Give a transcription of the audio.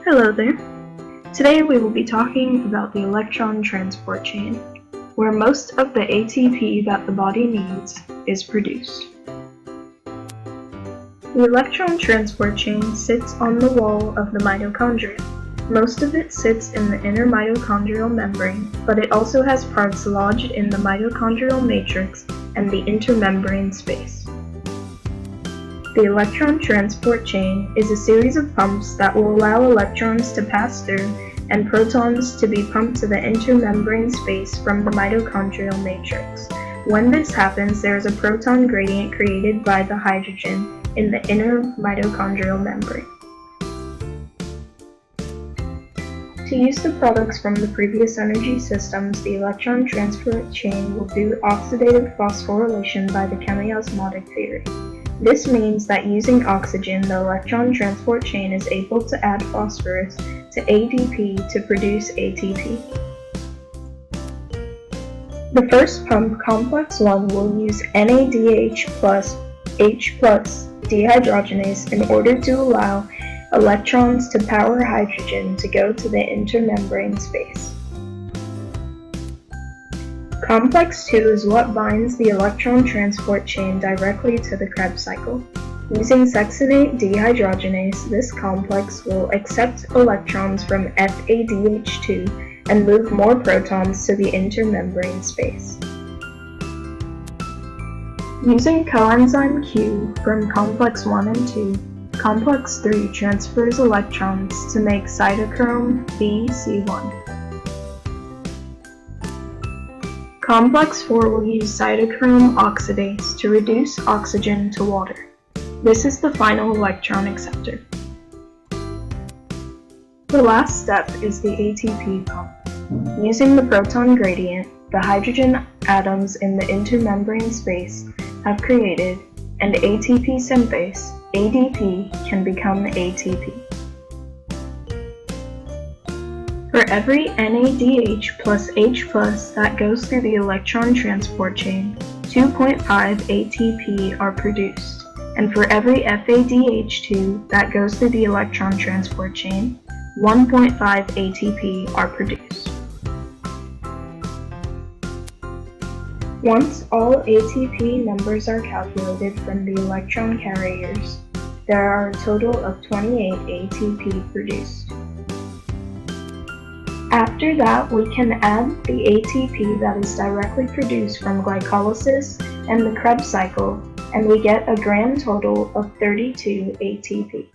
Hello there. Today we will be talking about the electron transport chain, where most of the ATP that the body needs is produced. The electron transport chain sits on the wall of the mitochondria. Most of it sits in the inner mitochondrial membrane, but it also has parts lodged in the mitochondrial matrix and the intermembrane space. The electron transport chain is a series of pumps that will allow electrons to pass through and protons to be pumped to the intermembrane space from the mitochondrial matrix. When this happens, there is a proton gradient created by the hydrogen in the inner mitochondrial membrane. To use the products from the previous energy systems, the electron transport chain will do oxidative phosphorylation by the chemiosmotic theory. This means that using oxygen, the electron transport chain is able to add phosphorus to ADP to produce ATP. The first pump, complex 1, will use NADH plus H plus dehydrogenase in order to allow electrons to power hydrogen to go to the intermembrane space. Complex 2 is what binds the electron transport chain directly to the Krebs cycle. Using succinate dehydrogenase, this complex will accept electrons from FADH2 and move more protons to the intermembrane space. Using coenzyme Q from complex 1 and 2, complex 3 transfers electrons to make cytochrome BC1. Complex 4 will use cytochrome oxidase to reduce oxygen to water. This is the final electron acceptor. The last step is the ATP pump. Using the proton gradient, the hydrogen atoms in the intermembrane space have created an ATP synthase, ADP, can become ATP. For every NADH plus H plus that goes through the electron transport chain, 2.5 ATP are produced, and for every FADH2 that goes through the electron transport chain, 1.5 ATP are produced. Once all ATP numbers are calculated from the electron carriers, there are a total of 28 ATP produced. After that, we can add the ATP that is directly produced from glycolysis and the Krebs cycle, and we get a grand total of 32 ATP.